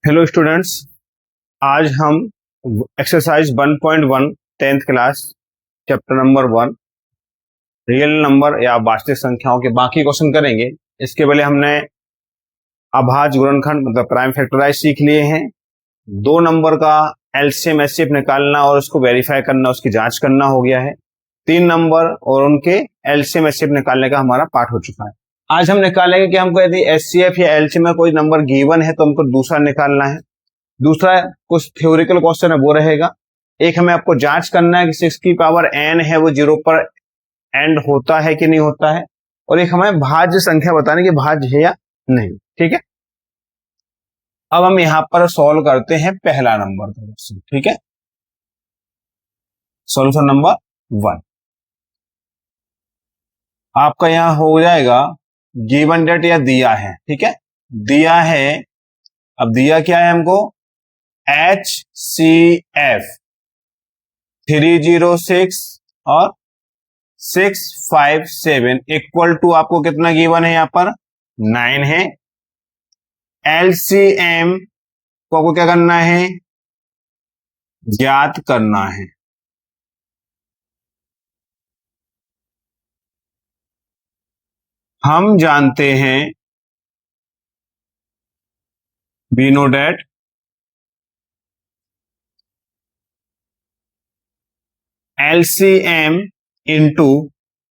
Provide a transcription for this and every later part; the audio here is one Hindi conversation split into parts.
हेलो स्टूडेंट्स, आज हम exercise 1.1 10th class chapter number 1 real number या वास्तविक संख्याओं के बाकी क्वेश्चन करेंगे। इसके पहले हमने अभाज्य गुणनखंड मतलब प्राइम फैक्टराइज सीख लिए हैं। 2 नंबर का एलसीएम एचसीएफ निकालना और उसको वेरीफाई करना, उसकी जांच करना हो गया है। 3 नंबर और उनके एलसीएम एचसीएफ निकालने का हमारा पाठ हो चुका है। आज हम निकालेंगे कि हमको यदि एचसीएफ या एलसीएम में कोई नंबर गिवन है तो हमको दूसरा निकालना है। दूसरा कुछ थ्योरिकल क्वेश्चन है वो रहेगा। एक हमें आपको जांच करना है कि 6 की पावर n है वो 0 पर एंड होता है कि नहीं होता है, और एक हमें भाज्य संख्या बताने की भाज्य है या नहीं। ठीक है, अब हम यहां पर सॉल्व करते हैं पहला नंबर का क्वेश्चन। ठीक है, सॉल्यूशन नंबर 1 आपका यहां हो जाएगा गिवन डेट या दिया है। ठीक है, दिया है, अब दिया क्या है हमको, HCF 306 और 657 इक्वल टू आपको कितना गिवन है, यहां पर 9 है। एलसीएम को आपको क्या करना है, ज्ञात करना है। हम जानते हैं we know that LCM into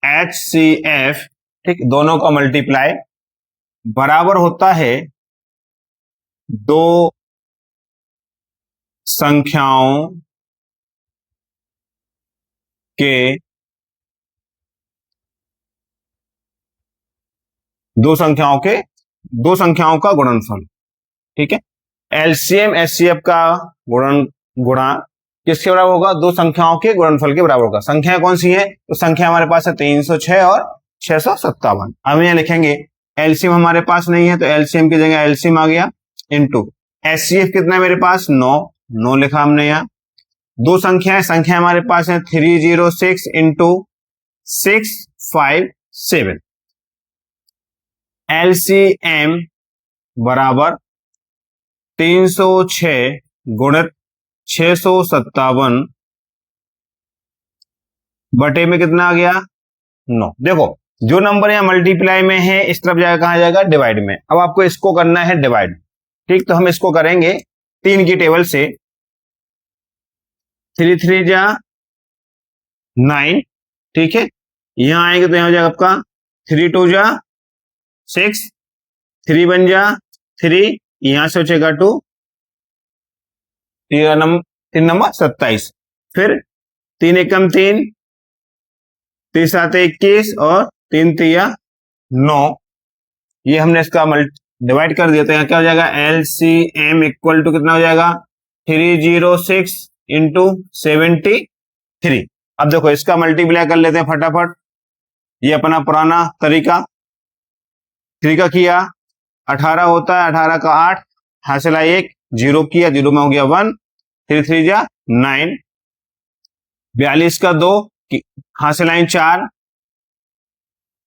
HCF, ठीक, दोनों का मल्टीप्लाई बराबर होता है दो संख्याओं के दो संख्याओं का गुणनफल। ठीक है, एलसीएम एचसीएफ का गुणा किसके बराबर होगा, दो संख्याओं के गुणनफल के बराबर होगा। संख्या कौन सी है, तो संख्या हमारे पास है 306 और 657। अब यहां लिखेंगे एलसीएम हमारे पास नहीं है तो एलसीएम की जगह एलसीएम आ गया, इंटू एचसीएफ कितना है मेरे पास 9 लिखा हमने। यहाँ दो संख्या हमारे पास है 306 इंटू 657। एलसीएम बराबर 306 गुणित 657 बटे में कितना आ गया 9। देखो जो नंबर यहां मल्टीप्लाई में है इस तरफ जाएगा, कहां जाएगा, डिवाइड में। अब आपको इसको करना है डिवाइड। ठीक, तो हम इसको करेंगे 3 की टेबल से। 3 3 जा 9, ठीक है, यहां आएंगे तो यहां हो जाएगा आपका 3 2 जा 6, 3 1 जा 3, यहां से बचेगा 2, 3 नंबर 27, फिर 3 एकम 3, 3 7 21 और 3 3 9। ये हमने इसका डिवाइड कर दिया तो यहाँ क्या हो जाएगा, एलसीएम इक्वल टू कितना हो जाएगा 306 इंटू 73। अब देखो इसका मल्टीप्लाई कर लेते हैं फटाफट। ये अपना पुराना तरीका किया, 18 होता है, 18 का 8 हासिल 1, 0 किया, 0 में हो गया 1, 3 3 जा 9, 42 का 2 हासिल 4,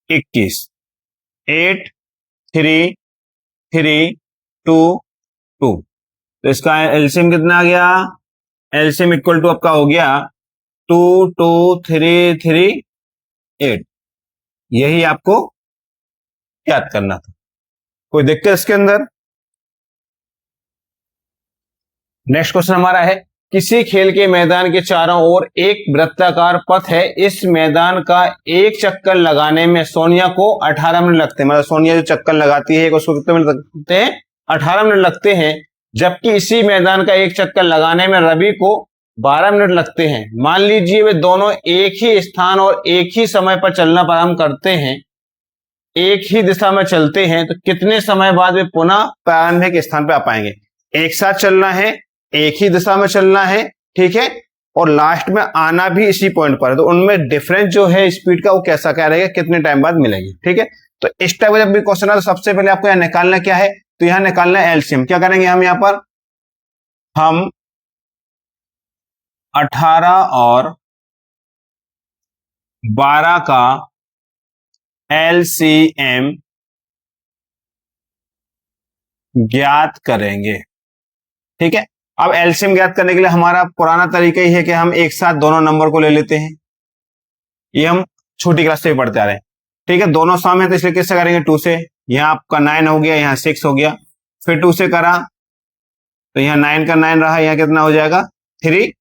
21, 8 3 3 2 2। तो इसका एलसीएम कितना आ गया, एलसीएम इक्वल टू आपका हो गया 2 2 3 3 8। यही आपको याद करना था। कोई दिक्कत इसके अंदर? नेक्स्ट क्वेश्चन हमारा है, किसी खेल के मैदान के चारों ओर एक वृत्ताकार पथ है। इस मैदान का एक चक्कर लगाने में सोनिया को 18 मिनट लगते हैं। मतलब सोनिया जो चक्कर लगाती है उसको कितने मिनट लगते हैं, 18 मिनट लगते हैं। जबकि इसी मैदान का एक चक्कर लगाने में रवि को 12 मिनट लगते हैं। मान लीजिए वे दोनों एक ही स्थान और एक ही समय पर चलना प्रारंभ करते हैं, एक ही दिशा में चलते हैं, तो कितने समय बाद वे पुनः प्रारंभिक स्थान पर आ पाएंगे। एक साथ चलना है, एक ही दिशा में चलना है, ठीक है, और लास्ट में आना भी इसी पॉइंट पर है, तो उनमें डिफरेंस जो है स्पीड का वो कैसा क्या रहेगा, कितने टाइम बाद मिलेगी। ठीक है, तो इस टाइप का जब भी क्वेश्चन है तो सबसे पहले आपको यहां निकालना क्या है, तो यहां निकालना है एलसीएम। क्या करेंगे हम यहां पर, हम 18 और 12 का एलसीएम ज्ञात करेंगे। ठीक है। अब एलसीएम ज्ञात करने के लिए हमारा पुराना तरीका ही है कि हम एक साथ दोनों नंबर को ले लेते हैं। ये हम छोटी क्लास से भी पढ़ते आ रहे हैं। ठीक है, दोनों सम है तो इसलिए किससे करेंगे? 2 से। यहाँ आपका 9 हो गया, यहाँ 6 हो गया, फिर 2 से करा तो यहाँ 9 का 9 रहा, यहाँ कितना हो जाएगा? 3।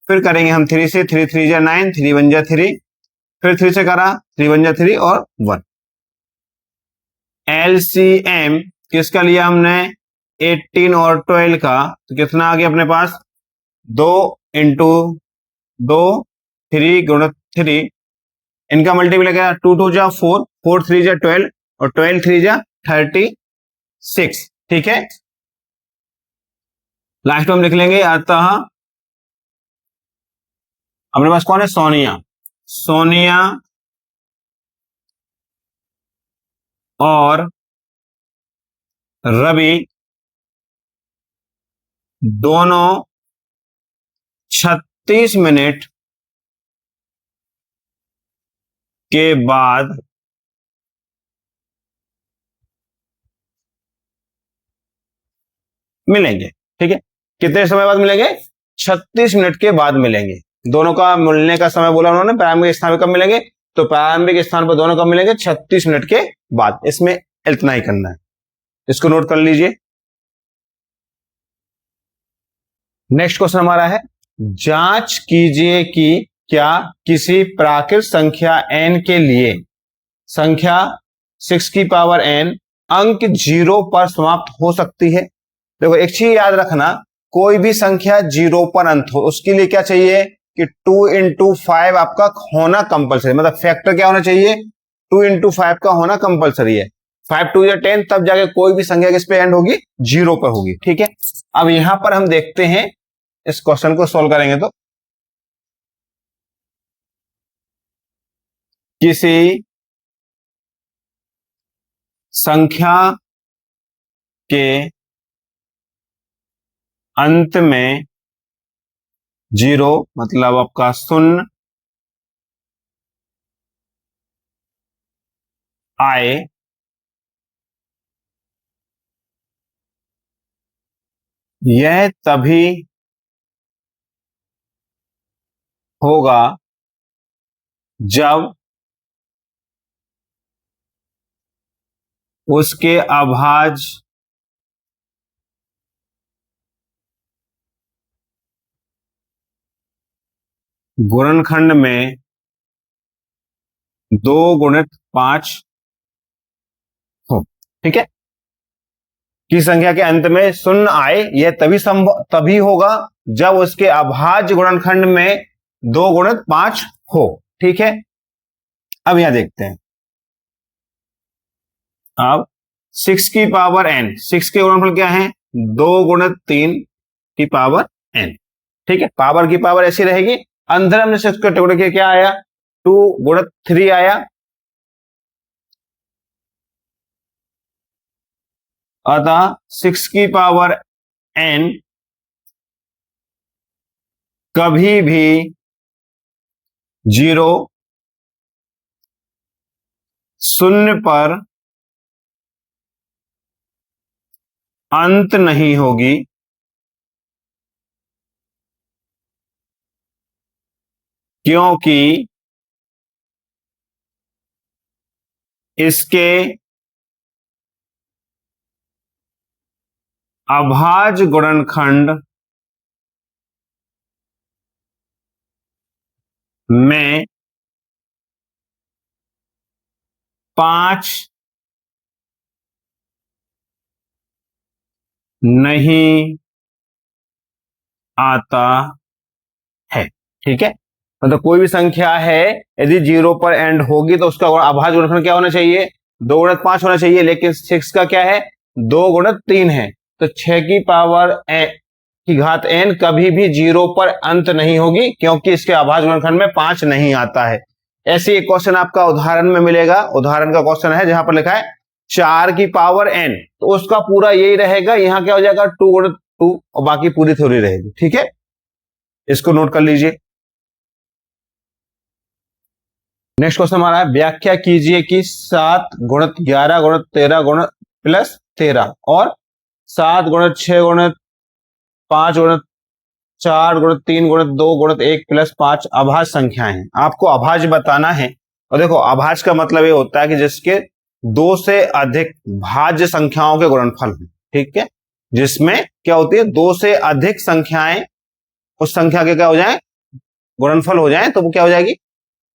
फिर करेंगे हम 3 से, 3 3 जा 9, 3 1 जा 3, फिर 3 से करा, 3 1 जा 3 और 1। एलसीएम किसका लिया हमने? 18 और 12 का, तो कितना आ गया अपने पास? 2 इंटू 2, 3 गुणित 3, इनका मल्टीप्लाई किया, 2 2 जा 4, 4 3 जा 12 और 12 3 जा 36। ठीक है, लास्ट में हम लिख लेंगे अतः अपने पास कौन है? सोनिया। सोनिया और रवि दोनों 36 मिनट के बाद मिलेंगे। ठीक है, कितने समय बाद मिलेंगे? 36 मिनट के बाद मिलेंगे। दोनों का मिलने का समय बोला उन्होंने, प्रारंभिक स्थान पर कब मिलेंगे? तो प्रारंभिक स्थान पर दोनों कब मिलेंगे? 36 मिनट के बाद। इसमें इतना ही करना है, इसको नोट कर लीजिए। नेक्स्ट क्वेश्चन हमारा है, जांच कीजिए कि क्या किसी प्राकृत संख्या n के लिए संख्या 6 की पावर n अंक 0 पर समाप्त हो सकती है। देखो एक चीज याद रखना, कोई भी संख्या 0 पर अंत हो उसके लिए क्या चाहिए कि 2 इंटू 5 आपका होना कंपलसरी, मतलब फैक्टर क्या होना चाहिए? 2 इंटू 5 का होना कंपलसरी है। 5 2 या 10, तब जाके कोई भी संख्या किस पे एंड होगी? 0 पर होगी। ठीक है, अब यहां पर हम देखते हैं, इस क्वेश्चन को सॉल्व करेंगे तो किसी संख्या के अंत में 0 मतलब आपका 0 आए यह तभी होगा जब उसके अभाज्य गुणनखंड में 2 गुणित 5 हो। ठीक है, की संख्या के अंत में 0 आए यह तभी होगा जब उसके अभाज्य गुणनखंड में 2 गुणित 5 हो। ठीक है, अब यहां देखते हैं। अब 6 की पावर n, 6 के गुणनफल क्या है? 2 गुणित 3 की पावर n। ठीक है, पावर की पावर ऐसी रहेगी। अंदर हमने 6 को टुकड़े किया, क्या आया? 2 गुणित 3 आया, अतः 6 की पावर n कभी भी 0 पर अंत नहीं होगी, क्योंकि इसके अभाज्य गुणनखंड में 5 नहीं आता है। ठीक है, मतलब कोई भी संख्या है यदि 0 पर एंड होगी तो उसका अभाज्य गुणनखंड क्या होना चाहिए? 2 गुणित 5 होना चाहिए, लेकिन 6 का क्या है? 2 गुणित 3 है, तो 6 की पावर की घात n कभी भी 0 पर अंत नहीं होगी, क्योंकि इसके अभाज्य गुणनखंड में 5 नहीं आता है। ऐसे एक क्वेश्चन आपका उदाहरण में मिलेगा। उदाहरण का क्वेश्चन है जहां पर लिखा है 4 की पावर n, तो उसका पूरा यही रहेगा। यहां क्या हो जाएगा? 2 गुणित 2 और बाकी पूरी थ्योरी रहेगी। ठीक है, इसको नोट कर लीजिए। नेक्स्ट क्वेश्चन हमारा है, व्याख्या कीजिए कि 7 गुणित 11 गुणित 13 गुणित प्लस 13 और 7 गुणित 6 गुणित 5 गुणित 4 गुणित 3 गुणित 2 गुणित 1 प्लस 5 अभाज्य संख्याएं हैं। आपको अभाज्य बताना है। और देखो अभाज्य का मतलब ये होता है कि जिसके 2 से अधिक भाज्य संख्याओं के गुणनफल हो, ठीक है, जिसमें क्या होती है 2 से अधिक संख्याएं उस संख्या के क्या हो जाए, गुणनफल हो जाए, तो वो क्या हो जाएगी,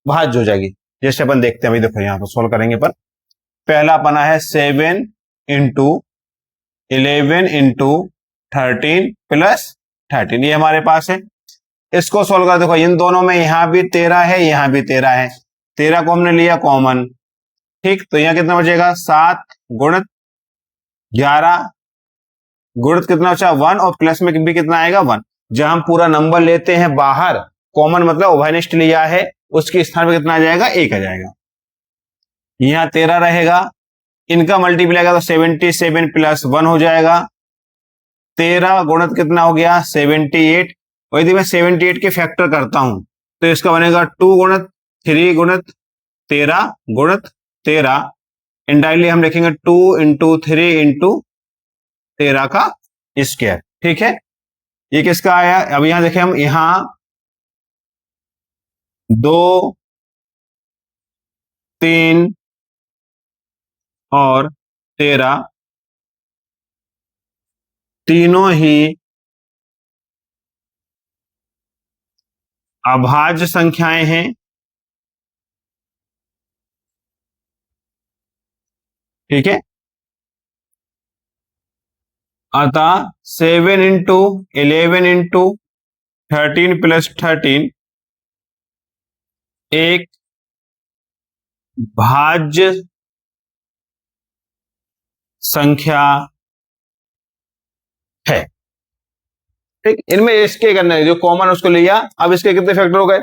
भाज्य हो जाएगी। जैसे अपन देखते हैं, अभी देखो यहां पर सोल्व करेंगे पर पहला बना है 7 इंटू 11 इंटू 13 प्लस 13, ये हमारे पास है। इसको सोल्व कर देखो, इन दोनों में यहां भी 13 है, यहां भी 13 है, 13 को हमने लिया कॉमन, ठीक, तो यहां कितना बचेगा 7 गुणित 11 गुणित कितना बचा 1 और प्लस में भी कितना आएगा 1। जब हम पूरा नंबर लेते हैं बाहर, कॉमन मतलब उभयनिष्ठ लिया है, उसके स्थान पर कितना आ जाएगा 1 आ जाएगा। यहां 13 रहेगा, इनका मल्टीप्लाई करेगा तो 77 प्लस 1 हो जाएगा। 13 गुणित कितना हो गया 78, और यदि मैं 78 के फैक्टर करता हूं तो इसका बनेगा 2 गुणित 3 गुणित 13 गुणित 13, इनडायरेक्टली हम लिखेंगे 2 इंटू 3 इंटू 13 का स्क्वायर, ठीक है। ये किसका आया, अब यहां देखें हम, यहां 2 3 और 13 तीनों ही अभाज्य संख्याएं हैं, ठीक है। अतः 7 इंटू 11 इंटू 13 प्लस 13 एक भाज्य संख्या है, ठीक। इनमें इसके करना जो कॉमन उसको लिया, अब इसके कितने फैक्टर हो गए,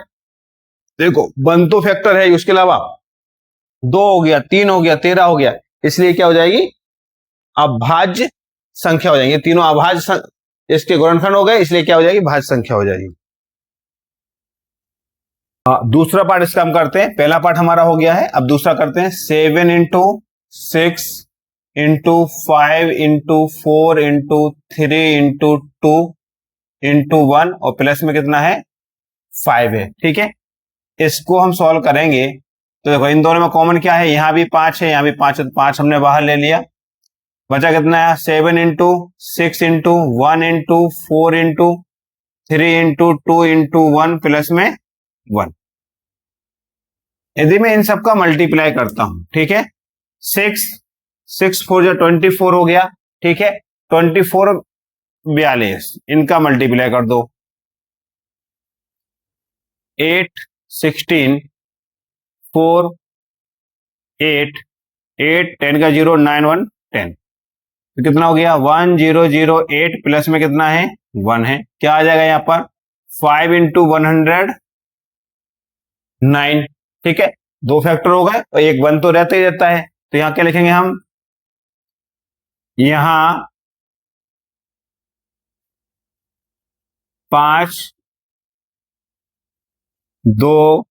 देखो 1 तो फैक्टर है, उसके अलावा 2 हो गया, 3 हो गया, 13 हो गया, इसलिए क्या हो जाएगी अभाज्य संख्या हो जाएंगे। तीनों अभाज्य इसके गुणनखंड हो गए, इसलिए क्या हो जाएगी भाज्य संख्या हो जाएगी। दूसरा पार्ट इसका हम करते हैं, पहला पार्ट हमारा हो गया है, अब दूसरा करते हैं। 7 into 6 into 5 into 4 into 3 into 2 into 1 और प्लस में कितना है 5 है, ठीक है। इसको हम सॉल्व करेंगे तो देखो इन दोनों में कॉमन क्या है, यहां भी 5 है, यहां भी 5 है, तो 5 हमने बाहर ले लिया, बचा कितना है 7 into 6 into 1 into 4 into 3 into 2 into 1 plus में 1। यदि मैं इन सबका मल्टीप्लाई करता हूं, ठीक है, 6 4 जो 24 हो गया, ठीक है, 24 42, इनका मल्टीप्लाई कर दो, 8 16 4 8 8 10 का 0 9 1 10, तो कितना हो गया 1008 प्लस में कितना है 1 है, क्या आ जाएगा यहां पर 5 इंटू 109, ठीक है। 2 फैक्टर हो गए और एक 1 तो रहता ही रहता है, तो यहां क्या लिखेंगे हम, यहां 5 2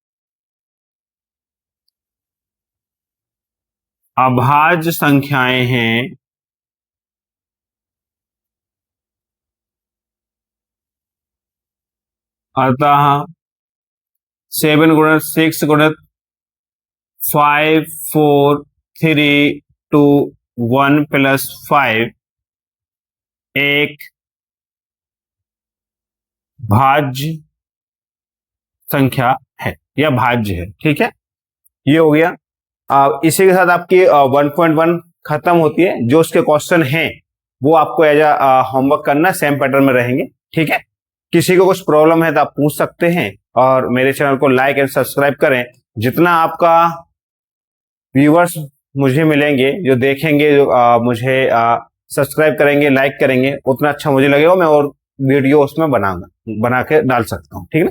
अभाज्य संख्याएं हैं, अतः 7 गुणित 6 गुणित 5 4 3 2 1 प्लस 5 एक भाज्य संख्या है या भाज्य है, ठीक है। ये हो गया। इसी के साथ आपकी 1.1 खत्म होती है। जो उसके क्वेश्चन हैं वो आपको एज होमवर्क करना, सेम पैटर्न में रहेंगे, ठीक है। किसी को कुछ प्रॉब्लम है तो आप पूछ सकते हैं, और मेरे चैनल को लाइक एंड सब्सक्राइब करें। जितना आपका व्यूअर्स मुझे मिलेंगे, जो देखेंगे, जो मुझे सब्सक्राइब करेंगे, लाइक करेंगे, उतना अच्छा मुझे लगेगा, मैं और वीडियो उसमें बना के डाल सकता हूँ, ठीक है ना।